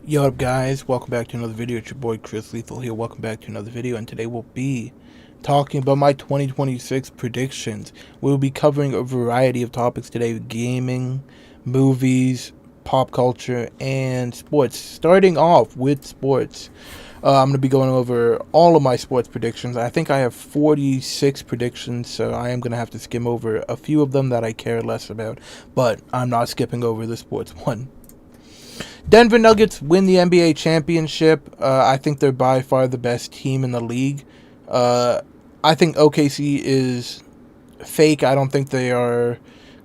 Yo up guys, welcome back to another video. It's your boy Chris Lethal here. Welcome back to another video, and today we'll be talking about my 2026 predictions. We'll be covering a variety of topics today: gaming, movies, pop culture, and sports. Starting off with sports, I'm going to be going over all of my sports predictions. I think I have 46 predictions, so I am going to have to skim over a few of them that I care less about, but I'm not skipping over the sports one. Denver Nuggets win the NBA championship. I think they're by far the best team in the league. I think OKC is fake. I don't think they are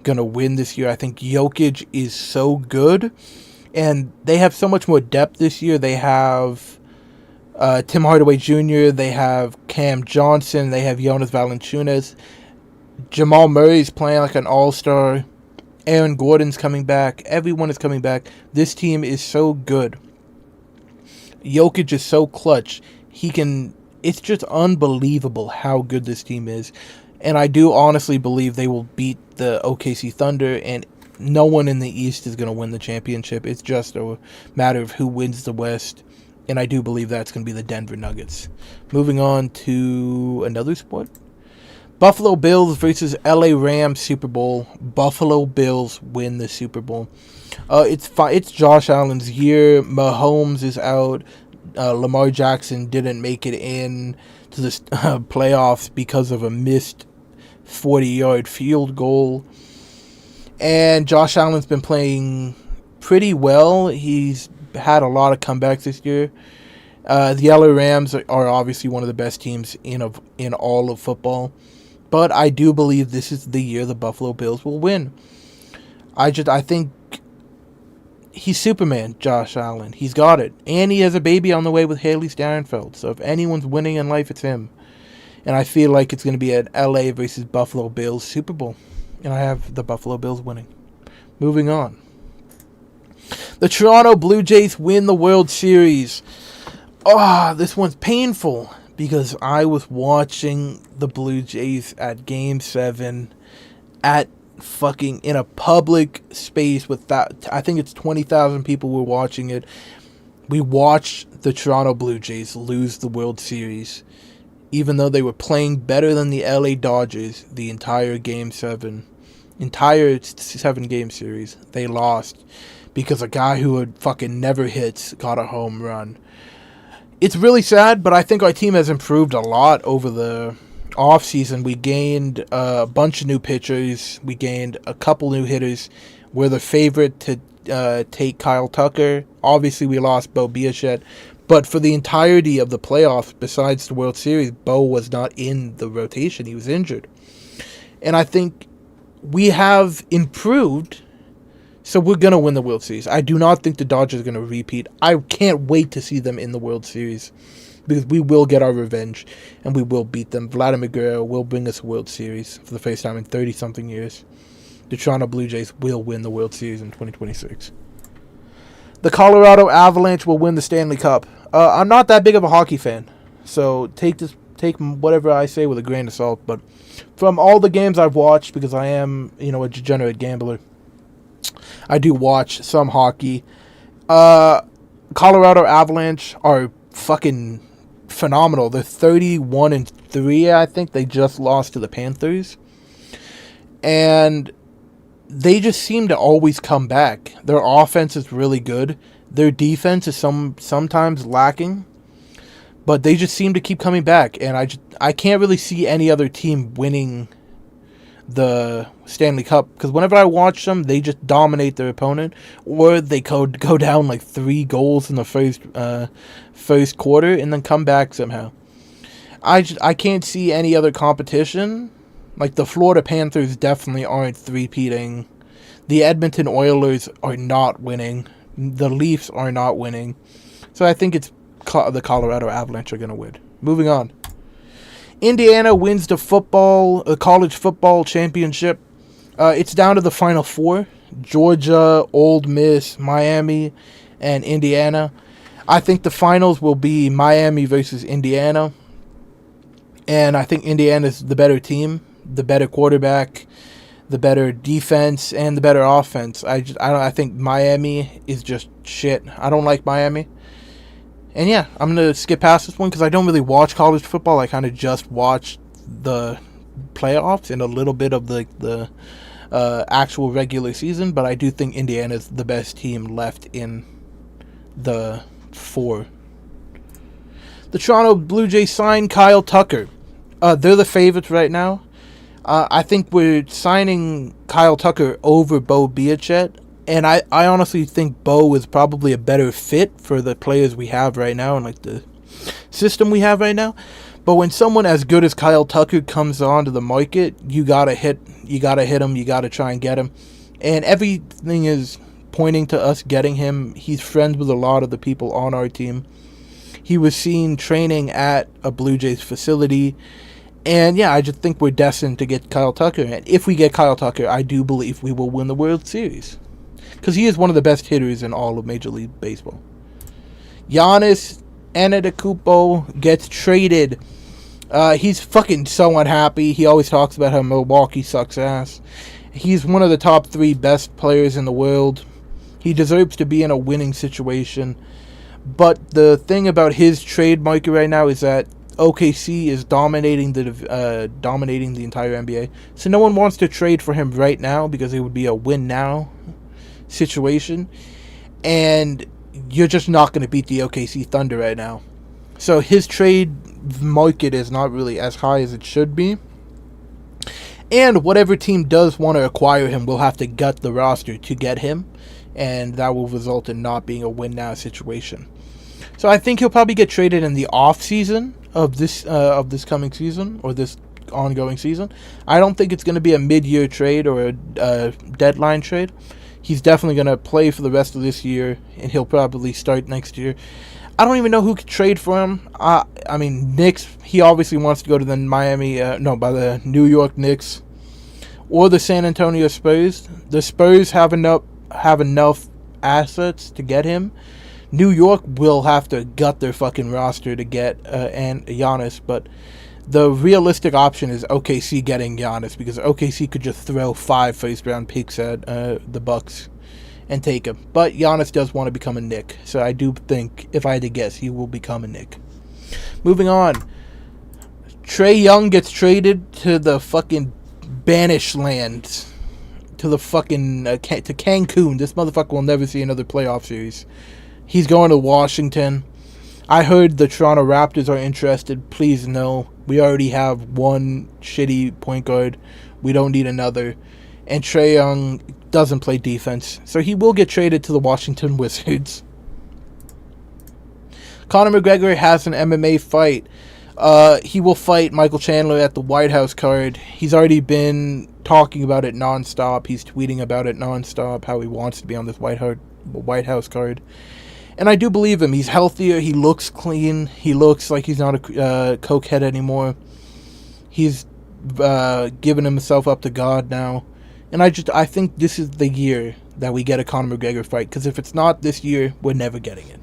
going to win this year. I think Jokic is so good, and they have so much more depth this year. They have Tim Hardaway Jr., they have Cam Johnson, they have Jonas Valanciunas. Jamal Murray's playing like an all-star. Aaron Gordon's coming back. Everyone is coming back. This team is so good. Jokic is so clutch. It's just unbelievable how good this team is. And I do honestly believe they will beat the OKC Thunder, and no one in the East is going to win the championship. It's just a matter of who wins the West. And I do believe that's going to be the Denver Nuggets. Moving on to another sport. Buffalo Bills versus LA Rams Super Bowl. Buffalo Bills win the Super Bowl. It's Josh Allen's year. Mahomes is out. Lamar Jackson didn't make it in to the playoffs because of a missed 40-yard field goal. And Josh Allen's been playing pretty well. He's had a lot of comebacks this year. The LA Rams are obviously one of the best teams in all of football. But I do believe this is the year the Buffalo Bills will win. I think he's Superman, Josh Allen. He's got it. And he has a baby on the way with Haley Steinfeld. So if anyone's winning in life, it's him. And I feel like it's going to be an LA versus Buffalo Bills Super Bowl. And I have the Buffalo Bills winning. Moving on. The Toronto Blue Jays win the World Series. This one's painful, because I was watching the Blue Jays at Game 7 in a public space with that. I think it's 20,000 people were watching it. We watched the Toronto Blue Jays lose the World Series, even though they were playing better than the LA Dodgers the entire 7-game series. They lost because a guy who had fucking never hits got a home run. It's really sad, but I think our team has improved a lot over the offseason. We gained a bunch of new pitchers. We gained a couple new hitters. We're the favorite to take Kyle Tucker. Obviously, we lost Bo Bichette. But for the entirety of the playoffs, besides the World Series, Bo was not in the rotation. He was injured. And I think we have improved. So we're going to win the World Series. I do not think the Dodgers are going to repeat. I can't wait to see them in the World Series, because we will get our revenge and we will beat them. Vladimir Guerrero will bring us a World Series for the first time in 30-something years. The Toronto Blue Jays will win the World Series in 2026. The Colorado Avalanche will win the Stanley Cup. I'm not that big of a hockey fan, so take whatever I say with a grain of salt. But from all the games I've watched, because I am, a degenerate gambler, I do watch some hockey. Colorado Avalanche are fucking phenomenal. They're 31-3, I think. They just lost to the Panthers. And they just seem to always come back. Their offense is really good. Their defense is sometimes lacking. But they just seem to keep coming back. And I can't really see any other team winning the Stanley Cup, because whenever I watch them, they just dominate their opponent, or they go down like 3 goals in the first quarter and then come back somehow. I can't see any other competition. Like the Florida Panthers definitely aren't three-peating. The Edmonton Oilers are not winning. The Leafs are not winning. So I think it's the Colorado Avalanche are going to win. Moving on. Indiana wins the college football championship. It's down to the Final Four. Georgia, Ole Miss, Miami, and Indiana. I think the finals will be Miami versus Indiana. And I think Indiana's the better team, the better quarterback. the better defense and the better offense. I think Miami is just shit. I don't like Miami. And yeah, I'm going to skip past this one because I don't really watch college football. I kind of just watch the playoffs and a little bit of the actual regular season. But I do think Indiana's the best team left in the four. The Toronto Blue Jays signed Kyle Tucker. They're the favorites right now. I think we're signing Kyle Tucker over Bo Bichette. And I honestly think Bo is probably a better fit for the players we have right now and like the system we have right now. But when someone as good as Kyle Tucker comes onto the market, you gotta hit him, you gotta try and get him. And everything is pointing to us getting him. He's friends with a lot of the people on our team. He was seen training at a Blue Jays facility. And yeah, I just think we're destined to get Kyle Tucker. And if we get Kyle Tucker, I do believe we will win the World Series. Because he is one of the best hitters in all of Major League Baseball. Giannis Antetokounmpo gets traded. He's fucking so unhappy. He always talks about how Milwaukee sucks ass. He's one of the top 3 best players in the world. He deserves to be in a winning situation. But the thing about his trade market right now is that OKC is dominating the entire NBA. So no one wants to trade for him right now because it would be a win now situation, and you're just not going to beat the OKC Thunder right now. So his trade market is not really as high as it should be. And whatever team does want to acquire him will have to gut the roster to get him, and that will result in not being a win now situation. So I think he'll probably get traded in the off season of this coming season or this ongoing season. I don't think it's going to be a mid-year trade or a deadline trade. He's definitely going to play for the rest of this year, and he'll probably start next year. I don't even know who could trade for him. I mean, Knicks, he obviously wants to go to the the New York Knicks or the San Antonio Spurs. The Spurs have enough assets to get him. New York will have to gut their fucking roster to get Giannis, but the realistic option is OKC getting Giannis because OKC could just throw 5 first-round picks at the Bucks and take him. But Giannis does want to become a Knick, so I do think, if I had to guess, he will become a Knick. Moving on. Trae Young gets traded to the fucking Banish Land. To the fucking to Cancun. This motherfucker will never see another playoff series. He's going to Washington. I heard the Toronto Raptors are interested. Please no. We already have one shitty point guard. We don't need another. And Trae Young doesn't play defense. So he will get traded to the Washington Wizards. Conor McGregor has an MMA fight. He will fight Michael Chandler at the White House card. He's already been talking about it nonstop. He's tweeting about it nonstop, how he wants to be on this White House card. And I do believe him. He's healthier. He looks clean. He looks like he's not a cokehead anymore. He's given himself up to God now. And I think this is the year that we get a Conor McGregor fight. Because if it's not this year, we're never getting it.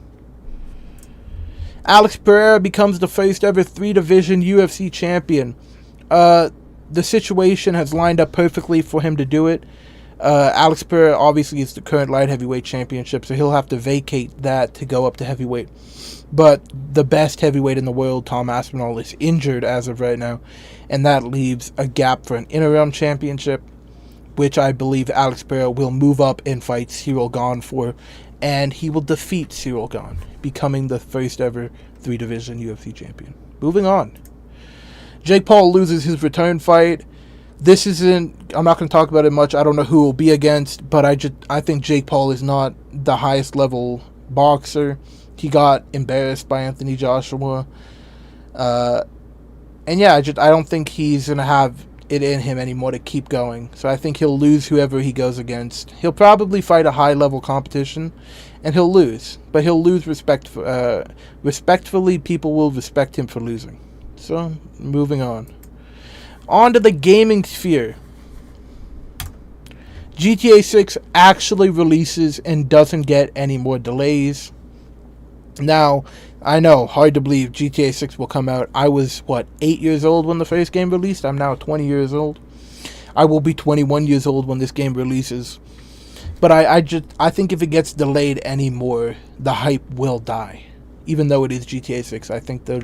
Alex Pereira becomes the first ever 3-division UFC champion. The situation has lined up perfectly for him to do it. Alex Pereira obviously is the current light heavyweight championship, so he'll have to vacate that to go up to heavyweight. But the best heavyweight in the world, Tom Aspinall, is injured as of right now, and that leaves a gap for an interim championship, which I believe Alex Pereira will move up and fight Ciryl Gane for, and he will defeat Ciryl Gane, becoming the first ever 3-division UFC champion. Moving on. Jake Paul loses his return fight. I'm not going to talk about it much. I don't know who will be against, but I think Jake Paul is not the highest level boxer. He got embarrassed by Anthony Joshua. And yeah, I don't think he's going to have it in him anymore to keep going. So I think he'll lose whoever he goes against. He'll probably fight a high level competition, and he'll lose. But he'll lose respectfully. People will respect him for losing. So, moving on. On to the gaming sphere. GTA 6 actually releases and doesn't get any more delays. Now, I know, hard to believe GTA 6 will come out. I was, 8 years old when the first game released? I'm now 20 years old. I will be 21 years old when this game releases. But I think if it gets delayed anymore, the hype will die. Even though it is GTA 6, I think they're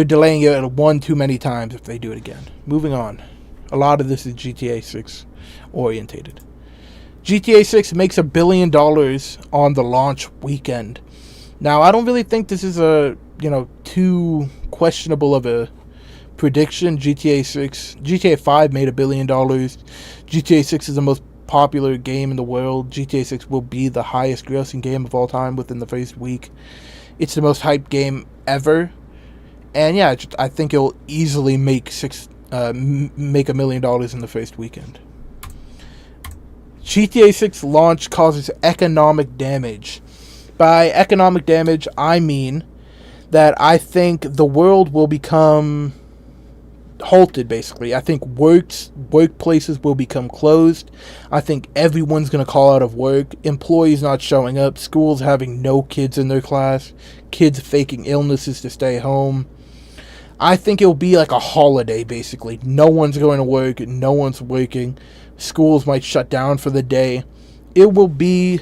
delaying it one too many times if they do it again. Moving on. A lot of this is GTA 6 orientated. GTA 6 makes $1 billion on the launch weekend. Now, I don't really think this is too questionable of a prediction. GTA 5 made $1 billion. GTA 6 is the most popular game in the world. GTA 6 will be the highest grossing game of all time within the first week. It's the most hyped game ever. And yeah, I think it'll easily make $1 million in the first weekend. GTA 6 launch causes economic damage. By economic damage, I mean that I think the world will become halted, basically. I think workplaces will become closed. I think everyone's going to call out of work. Employees not showing up. Schools having no kids in their class. Kids faking illnesses to stay home. I think it'll be like a holiday, basically. No one's going to work. No one's working. Schools might shut down for the day. It will be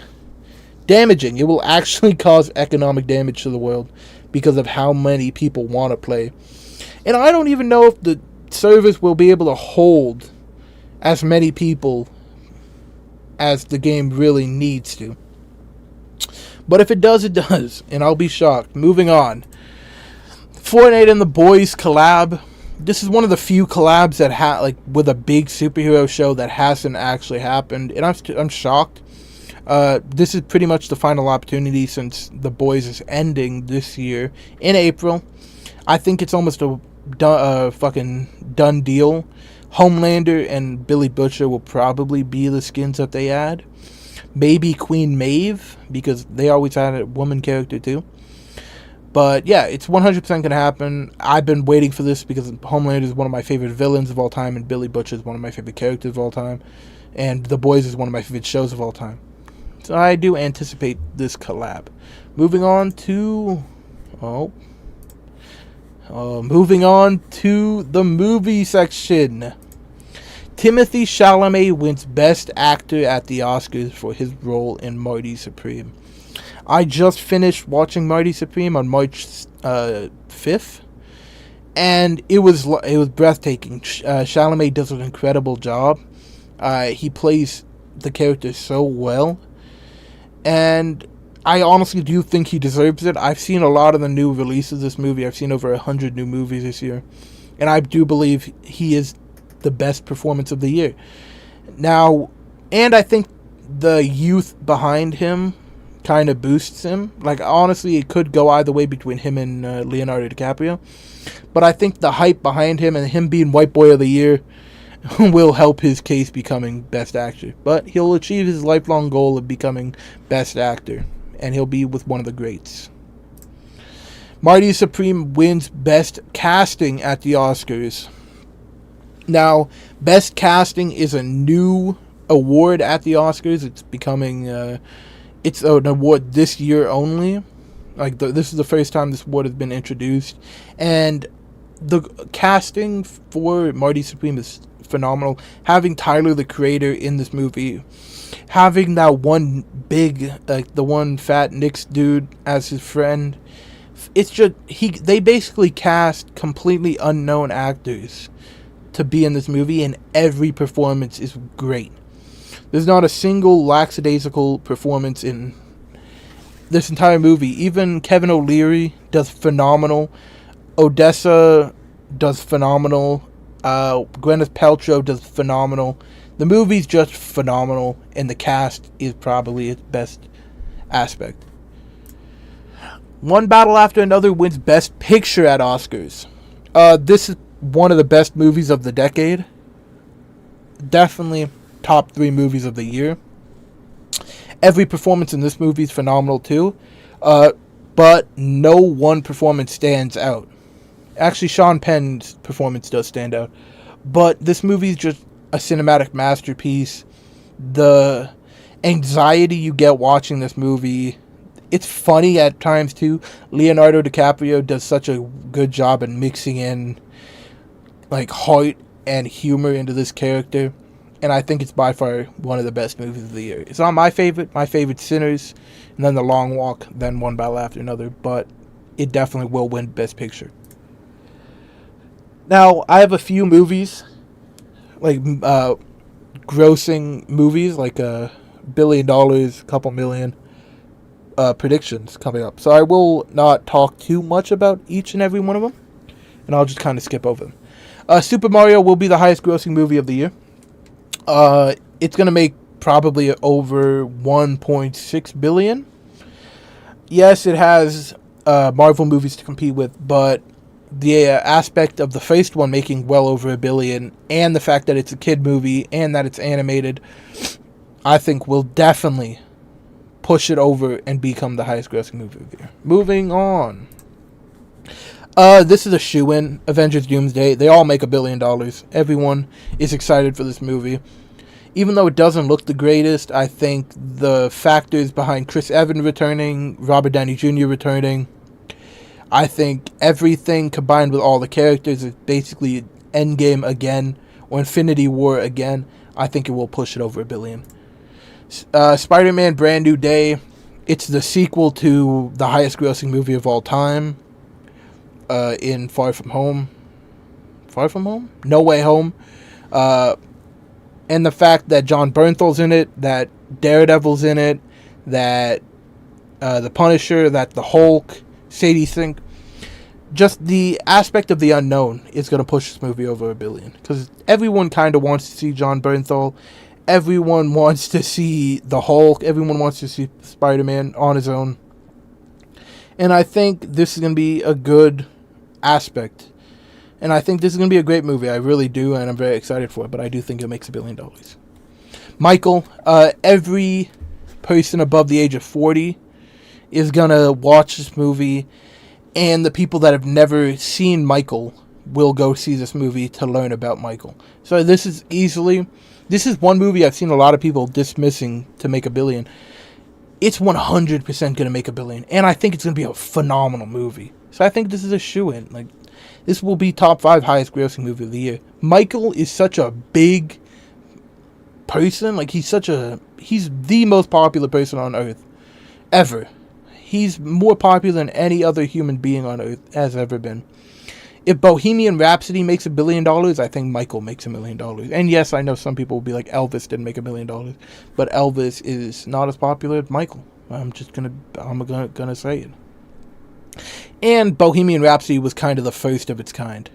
damaging. It will actually cause economic damage to the world because of how many people want to play. And I don't even know if the service will be able to hold as many people as the game really needs to. But if it does, it does. And I'll be shocked. Moving on. Fortnite and the Boys collab. This is one of the few collabs that with a big superhero show that hasn't actually happened. And I'm shocked. This is pretty much the final opportunity since The Boys is ending this year in April. I think it's almost a fucking done deal. Homelander and Billy Butcher will probably be the skins that they add. Maybe Queen Maeve, because they always had a woman character too. But yeah, it's 100% going to happen. I've been waiting for this because Homelander is one of my favorite villains of all time, and Billy Butcher is one of my favorite characters of all time, and The Boys is one of my favorite shows of all time. So I do anticipate this collab. Moving on to the movie section. Timothée Chalamet wins Best Actor at the Oscars for his role in Marty Supreme. I just finished watching Marty Supreme on March 5th, and it was breathtaking. Chalamet does an incredible job. He plays the character so well, and I honestly do think he deserves it. I've seen a lot of the new releases of this movie. I've seen over 100 new movies this year, and I do believe he is the best performance of the year. Now, and I think the youth behind him kind of boosts him. Like, honestly, it could go either way between him and Leonardo DiCaprio. But I think the hype behind him and him being White Boy of the Year will help his case becoming Best Actor. But he'll achieve his lifelong goal of becoming Best Actor, and he'll be with one of the greats. Marty Supreme wins Best Casting at the Oscars. Now, Best Casting is a new award at the Oscars. It's becoming... It's an award this year only. This is the first time this award has been introduced. And the casting for Marty Supreme is phenomenal. Having Tyler, the Creator, in this movie. Having that one big, the one fat Knicks dude as his friend. It's just, they basically cast completely unknown actors to be in this movie. And every performance is great. There's not a single lackadaisical performance in this entire movie. Even Kevin O'Leary does phenomenal. Odessa does phenomenal. Gwyneth Paltrow does phenomenal. The movie's just phenomenal, and the cast is probably its best aspect. One Battle After Another wins Best Picture at Oscars. This is one of the best movies of the decade. Definitely top 3 movies of the year. Every performance in this movie is phenomenal too, but no one performance stands out. Actually, Sean Penn's performance does stand out, but this movie is just a cinematic masterpiece. The anxiety you get watching this movie, it's funny at times too. Leonardo DiCaprio does such a good job in mixing in like heart and humor into this character, and I think it's by far one of the best movies of the year. It's not my favorite. My favorite's Sinners, and then The Long Walk, then One Battle After Another, but it definitely will win Best Picture. Now, I have a few movies, like grossing movies, like $1 billion, a couple million predictions coming up. So I will not talk too much about each and every one of them, and I'll just kind of skip over them. Super Mario will be the highest grossing movie of the year. It's going to make probably over 1.6 billion. Yes, it has Marvel movies to compete with, but the aspect of the first one making well over $1 billion, and the fact that it's a kid movie and that it's animated, I think will definitely push it over and become the highest grossing movie of the year. Moving on. This is a shoo-in. Avengers Doomsday. They all make $1 billion. Everyone is excited for this movie. Even though it doesn't look the greatest, I think the factors behind Chris Evans returning, Robert Downey Jr. returning, I think everything combined with all the characters is basically Endgame again, or Infinity War again. I think it will push it over $1 billion. Spider-Man Brand New Day. It's the sequel to the highest grossing movie of all time, in Far From Home? No Way Home. And the fact that Jon Bernthal's in it, that Daredevil's in it, that the Punisher, that the Hulk, Sadie Sink, just the aspect of the unknown is going to push this movie over $1 billion. Because everyone kind of wants to see Jon Bernthal. Everyone wants to see the Hulk. Everyone wants to see Spider-Man on his own. And I think this is going to be a good aspect. And I think this is going to be a great movie. I really do, and I'm very excited for it. But I do think it makes $1 billion. Michael, every person above the age of 40 is going to watch this movie. And the people that have never seen Michael will go see this movie to learn about Michael. So this is one movie I've seen a lot of people dismissing to make $1 billion. It's 100% going to make $1 billion. And I think it's going to be a phenomenal movie. So I think this is a shoo-in. Like, this will be top 5 highest grossing movie of the year. Michael is such a big person. Like, he's the most popular person on Earth ever. He's more popular than any other human being on Earth has ever been. If Bohemian Rhapsody makes $1 billion, I think Michael makes $1 million. And yes, I know some people will be like, Elvis didn't make $1 million, but Elvis is not as popular as Michael. I'm gonna say it. And Bohemian Rhapsody was kind of the first of its kind.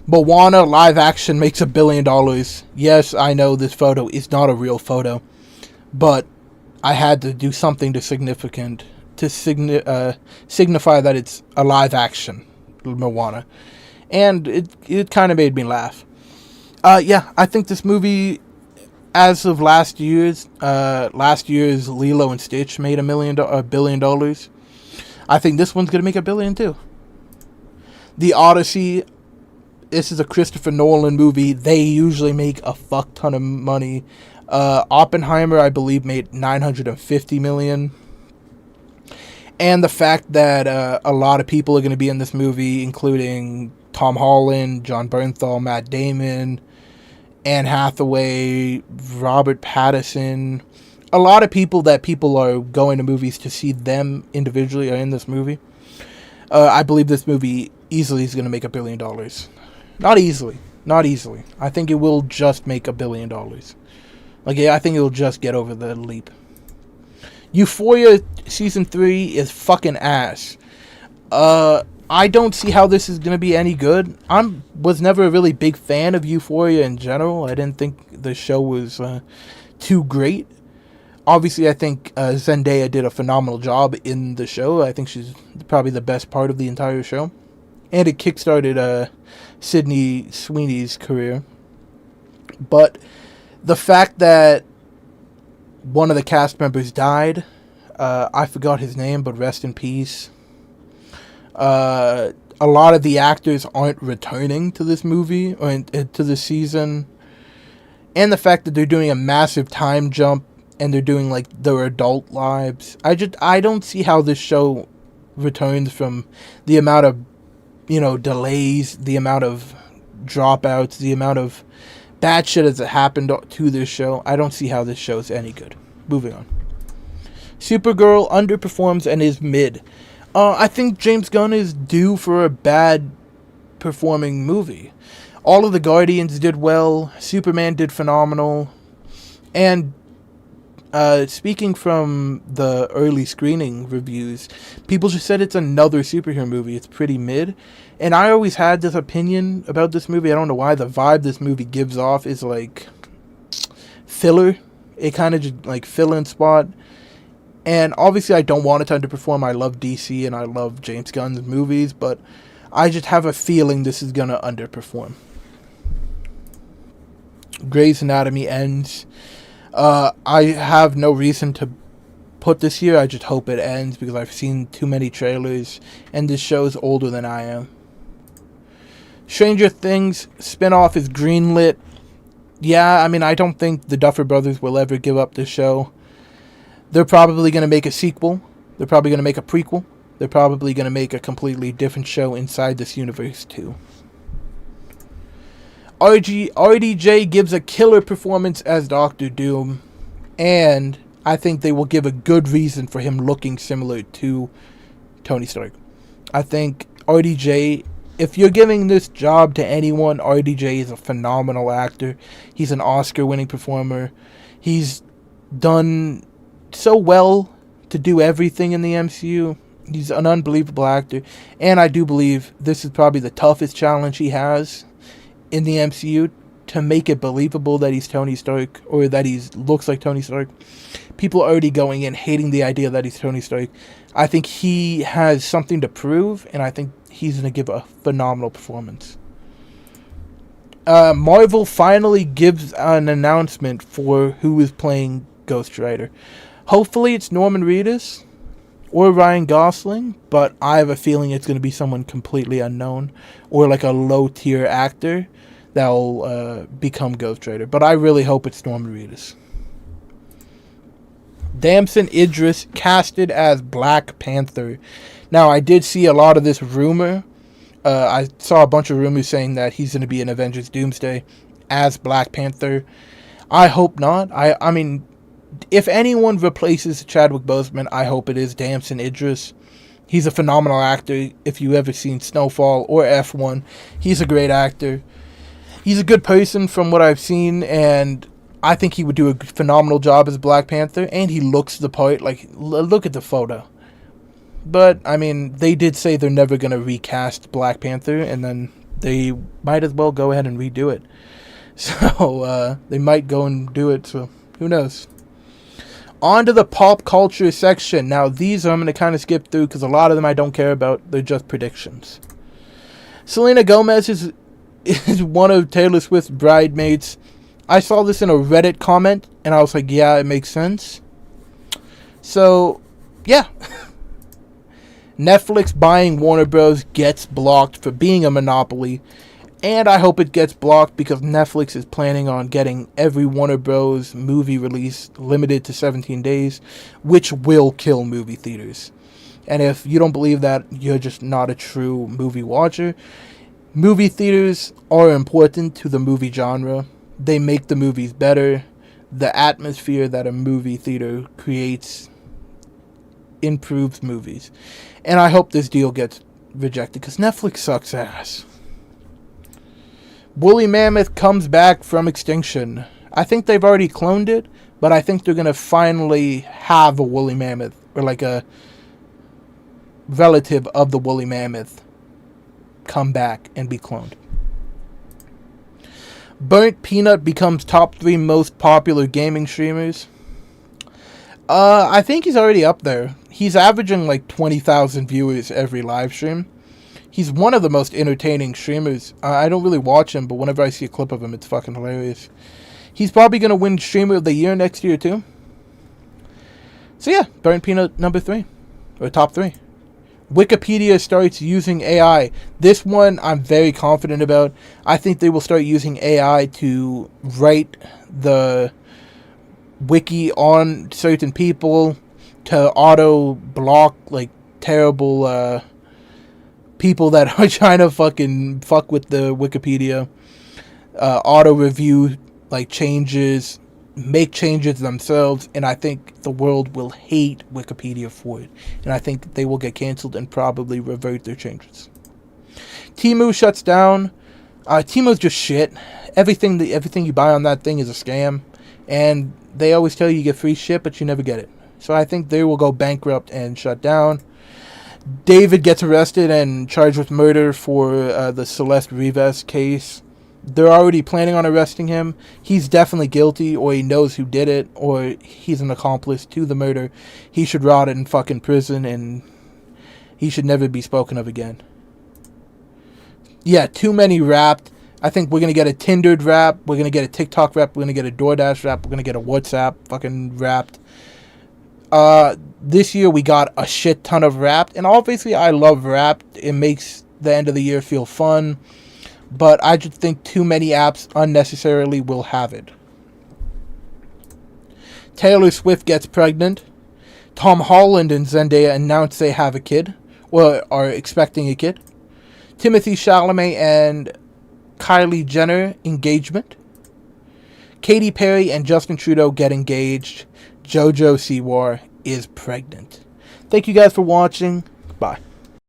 Moana live action makes $1 billion. Yes, I know this photo is not a real photo, but I had to do something to signify that it's a live action Moana, and it kind of made me laugh. Yeah, I think this movie, as of last year's Lilo and Stitch made $1 billion. I think this one's gonna make $1 billion too. The Odyssey. This is a Christopher Nolan movie. They usually make a fuck ton of money. Oppenheimer, I believe, made $950 million. And the fact that a lot of people are going to be in this movie, including Tom Holland, Jon Bernthal, Matt Damon, Anne Hathaway, Robert Pattinson. A lot of people that people are going to movies to see them individually are in this movie. I believe this movie easily is going to make $1 billion. Not easily. I think it will just make $1 billion. I think it will just get over the leap. Euphoria Season 3 is fucking ass. I don't see how this is going to be any good. Was never a really big fan of Euphoria in general. I didn't think the show was too great. Obviously, I think Zendaya did a phenomenal job in the show. I think she's probably the best part of the entire show. And it kickstarted Sydney Sweeney's career. But the fact that one of the cast members died, I forgot his name, but rest in peace. A lot of the actors aren't returning to this movie or to this season. And the fact that they're doing a massive time jump and they're doing like their adult lives. I don't see how this show returns from the amount of, delays, the amount of dropouts, the amount of bad shit has happened to this show, I don't see how this show is any good. Moving on. Supergirl underperforms and is mid. I think James Gunn is due for a bad performing movie. All of the Guardians did well. Superman did phenomenal. And speaking from the early screening reviews, people just said it's another superhero movie. It's pretty mid. And I always had this opinion about this movie. I don't know why. The vibe this movie gives off is like filler. It kind of just like fill-in spot. And obviously I don't want it to underperform. I love DC and I love James Gunn's movies, but I just have a feeling this is going to underperform. Grey's Anatomy ends. I have no reason to put this here. I just hope it ends because I've seen too many trailers and this show is older than I am. Stranger Things spinoff is greenlit. Yeah, I mean, I don't think the Duffer Brothers will ever give up this show. They're probably going to make a sequel. They're probably going to make a prequel. They're probably going to make a completely different show inside this universe too. RDJ gives a killer performance as Doctor Doom, and I think they will give a good reason for him looking similar to Tony Stark. I think RDJ, if you're giving this job to anyone, RDJ is a phenomenal actor. He's an Oscar-winning performer. He's done so well to do everything in the MCU. He's an unbelievable actor, and I do believe this is probably the toughest challenge he has in the MCU to make it believable that he's Tony Stark, or that he looks like Tony Stark. People are already going in hating the idea that he's Tony Stark. I think he has something to prove, and I think he's going to give a phenomenal performance. Marvel finally gives an announcement for who is playing Ghost Rider. Hopefully it's Norman Reedus or Ryan Gosling, but I have a feeling it's going to be someone completely unknown or like a low-tier actor that will become Ghost Rider. But I really hope it's Norman Reedus. Damson Idris casted as Black Panther. Now, I did see a lot of this rumor. I saw a bunch of rumors saying that he's going to be in Avengers Doomsday as Black Panther. I hope not. I mean, if anyone replaces Chadwick Boseman, I hope it is Damson Idris. He's a phenomenal actor. If you ever seen Snowfall or F1, he's a great actor. He's a good person from what I've seen, and I think he would do a phenomenal job as Black Panther, and he looks the part. Like, look at the photo. But, I mean, they did say they're never going to recast Black Panther, and then they might as well go ahead and redo it. So, they might go and do it, so who knows. On to the pop culture section. Now, these I'm going to kind of skip through because a lot of them I don't care about. They're just predictions. Selena Gomez is one of Taylor Swift's bridesmaids. I saw this in a Reddit comment, and I was like, yeah, it makes sense. So, yeah. Netflix buying Warner Bros. Gets blocked for being a monopoly. And I hope it gets blocked because Netflix is planning on getting every Warner Bros. Movie release limited to 17 days, which will kill movie theaters. And if you don't believe that, you're just not a true movie watcher. Movie theaters are important to the movie genre. They make the movies better. The atmosphere that a movie theater creates improves movies. And I hope this deal gets rejected because Netflix sucks ass. Woolly Mammoth comes back from extinction. I think they've already cloned it, but I think they're going to finally have a woolly mammoth, or like a relative of the woolly mammoth, come back and be cloned. Burnt Peanut becomes top 3 most popular gaming streamers. I think he's already up there. He's averaging like 20,000 viewers every live stream. He's one of the most entertaining streamers. I don't really watch him, but whenever I see a clip of him, it's fucking hilarious. He's probably going to win Streamer of the Year next year, too. So yeah, Burnt Peanut number 3. Or top 3. Wikipedia starts using AI. This one I'm very confident about. I think they will start using AI to write the wiki on certain people, to auto-block, like, terrible people that are trying to fucking fuck with the Wikipedia, auto review like changes, make changes themselves, and I think the world will hate Wikipedia for it, and I think they will get canceled and probably revert their changes. Temu shuts down. Temu's just shit. Everything you buy on that thing is a scam, and they always tell you get free shit, but you never get it. So I think they will go bankrupt and shut down. David gets arrested and charged with murder for the Celeste Rivas case. They're already planning on arresting him. He's definitely guilty, or he knows who did it, or he's an accomplice to the murder. He should rot in fucking prison, and he should never be spoken of again. Yeah, too many Wrapped. I think we're going to get a Tindered Wrap. We're going to get a TikTok Wrap. We're going to get a DoorDash Wrap. We're going to get a WhatsApp fucking Wrapped. This year we got a shit ton of Wrapped. And obviously I love Wrapped. It makes the end of the year feel fun. But I just think too many apps unnecessarily will have it. Taylor Swift gets pregnant. Tom Holland and Zendaya announce they have a kid. Or are expecting a kid. Timothée Chalamet and Kylie Jenner engagement. Katy Perry and Justin Trudeau get engaged. JoJo Siwa is pregnant. Thank you guys for watching. Bye.